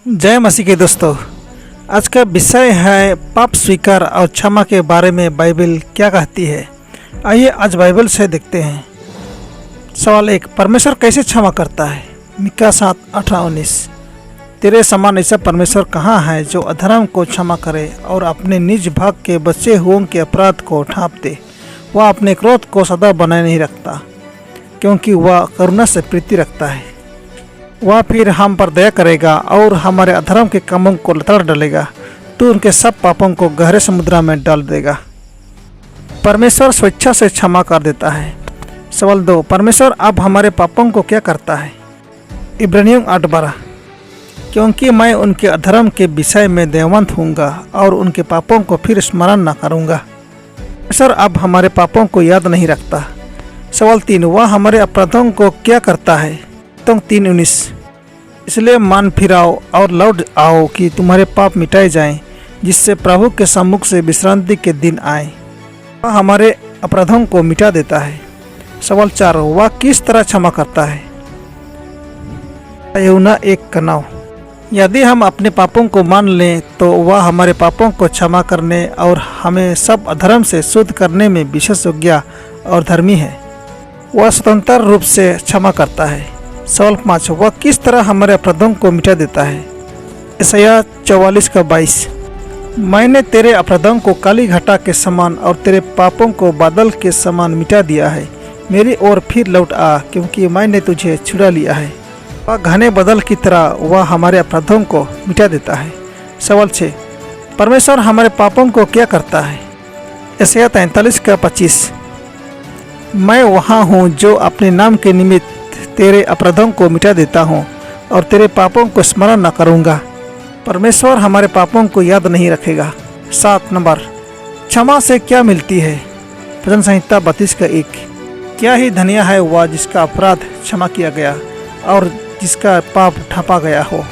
जय मसीह के दोस्तों। आज का विषय है पाप स्वीकार और क्षमा के बारे में बाइबल क्या कहती है। आइए आज बाइबल से देखते हैं। सवाल 1, परमेश्वर कैसे क्षमा करता है। मिका 7:18-19। तेरे समान ऐसा परमेश्वर कहाँ है जो अधर्म को क्षमा करे और अपने निज भाग के बचे हुओं के अपराध को ढाँप दे। वह अपने क्रोध को सदा बनाए नहीं रखता, क्योंकि वह करुणा से प्रीति रखता है। वह फिर हम पर दया करेगा और हमारे अधर्म के कामों को लताड़ डालेगा। तू उनके सब पापों को गहरे समुद्र में डाल देगा। परमेश्वर स्वेच्छा से क्षमा कर देता है। सवाल 2, परमेश्वर अब हमारे पापों को क्या करता है। इब्रानियों 8:12। क्योंकि मैं उनके अधर्म के विषय में दयावंत होऊंगा और उनके पापों को फिर स्मरण न करूंगा। परमेश्वर अब हमारे पापों को याद नहीं रखता। सवाल 3, वह हमारे अपराधों को क्या करता है। 3:19। इसलिए मन फिराओ और लौट आओ कि तुम्हारे पाप मिटाए जाएं, जिससे प्रभु के सम्मुख से विश्रांति के दिन आए। वह हमारे अपराधों को मिटा देता है। सवाल 4, वह किस तरह क्षमा करता है। यूहन्ना 1:9। यदि हम अपने पापों को मान लें तो वह हमारे पापों को क्षमा करने और हमें सब अधर्म से शुद्ध करने में विशेषज्ञ और धर्मी है। वह स्वतंत्र रूप से क्षमा करता है। सवाल 5, वह किस तरह हमारे अपराधों को मिटा देता है। यशायाह 44:22। मैंने तेरे अपराधों को काली घटा के समान और तेरे पापों को बादल के समान मिटा दिया है। मेरी ओर फिर लौट आ, क्योंकि मैंने तुझे छुड़ा लिया है। वह घने बादल की तरह वह हमारे अपराधों को मिटा देता है। सवाल 6, परमेश्वर हमारे पापों को क्या करता है। यशायाह 43:25। मैं वहाँ हूँ जो अपने नाम के निमित्त तेरे अपराधों को मिटा देता हूँ और तेरे पापों को स्मरण न करूँगा। परमेश्वर हमारे पापों को याद नहीं रखेगा। 7 नंबर, क्षमा से क्या मिलती है। भजन संहिता 32:1। क्या ही धन्य है वह जिसका अपराध क्षमा किया गया और जिसका पाप ढाँपा गया हो।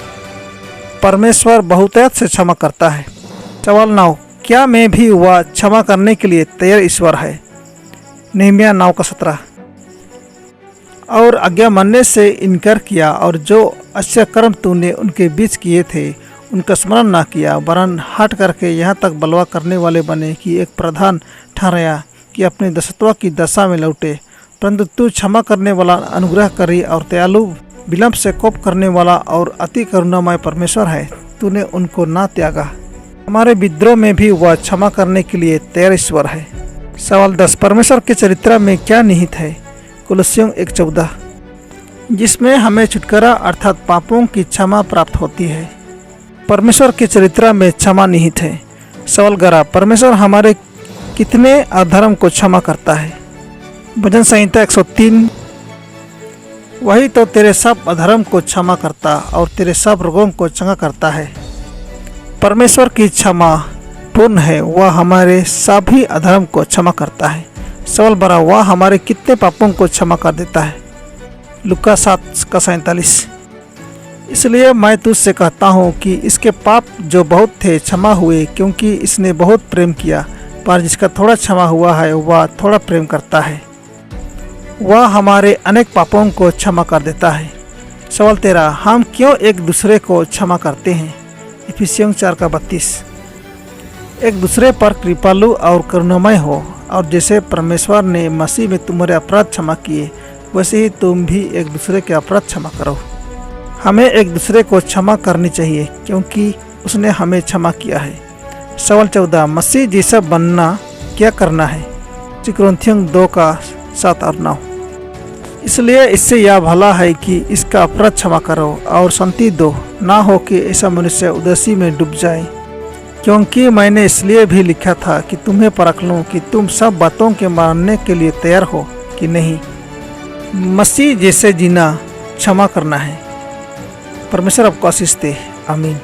परमेश्वर बहुतायत से क्षमा करता है। सवाल 9, क्या मैं भी वह क्षमा करने के लिए तैयार ईश्वर है। नहम्याह 9:17। और आज्ञा मानने से इनकार किया और जो अच्छे कर्म तूने उनके बीच किए थे उनका स्मरण न किया, वरन हट करके यहाँ तक बलवा करने वाले बने कि एक प्रधान ठहराया कि अपने दासत्व की दशा में लौटे। परंतु तू क्षमा करने वाला, अनुग्रहकारी और दयालु, विलंब से कोप करने वाला और अति करुणामय परमेश्वर है। तूने उनको ना त्यागा। हमारे विद्रोह में भी वह क्षमा करने के लिए तैयार ईश्वर है। सवाल 10, परमेश्वर के चरित्र में क्या निहित है। कुलस्सियों 1:14। जिसमें हमें छुटकारा अर्थात पापों की क्षमा प्राप्त होती है। परमेश्वर के चरित्र में क्षमा निहित है। सवाल 11, परमेश्वर हमारे कितने अधर्म को क्षमा करता है। भजन संहिता 103। वही तो तेरे सब अधर्म को क्षमा करता और तेरे सब रोगों को चंगा करता है। परमेश्वर की क्षमा पूर्ण है। वह हमारे सभी अधर्म को क्षमा करता है। सवाल 12, वह हमारे कितने पापों को क्षमा कर देता है। लूका 7:47। इसलिए मैं तुझसे कहता हूँ कि इसके पाप जो बहुत थे क्षमा हुए, क्योंकि इसने बहुत प्रेम किया। पर जिसका थोड़ा क्षमा हुआ है वह थोड़ा प्रेम करता है। वह हमारे अनेक पापों को क्षमा कर देता है। सवाल 13, हम क्यों एक दूसरे को क्षमा करते हैं। इफिसियों 4:32। एक दूसरे पर कृपालु और करुणामय हो, और जैसे परमेश्वर ने मसीह में तुम्हारे अपराध क्षमा किए, वैसे ही तुम भी एक दूसरे के अपराध क्षमा करो। हमें एक दूसरे को क्षमा करनी चाहिए, क्योंकि उसने हमें क्षमा किया है। सवाल 14, मसीह जैसा बनना क्या करना है। कुरिन्थियों 2:7 और 9। इसलिए इससे यह भला है कि इसका अपराध क्षमा करो और शांति दो, ना हो कि ऐसा मनुष्य उदासी में डूब जाए। क्योंकि मैंने इसलिए भी लिखा था कि तुम्हें परख लूँ कि तुम सब बातों के मानने के लिए तैयार हो कि नहीं। मसीह जैसे जीना क्षमा करना है। परमेश्वर आपको आशीष दे। आमीन।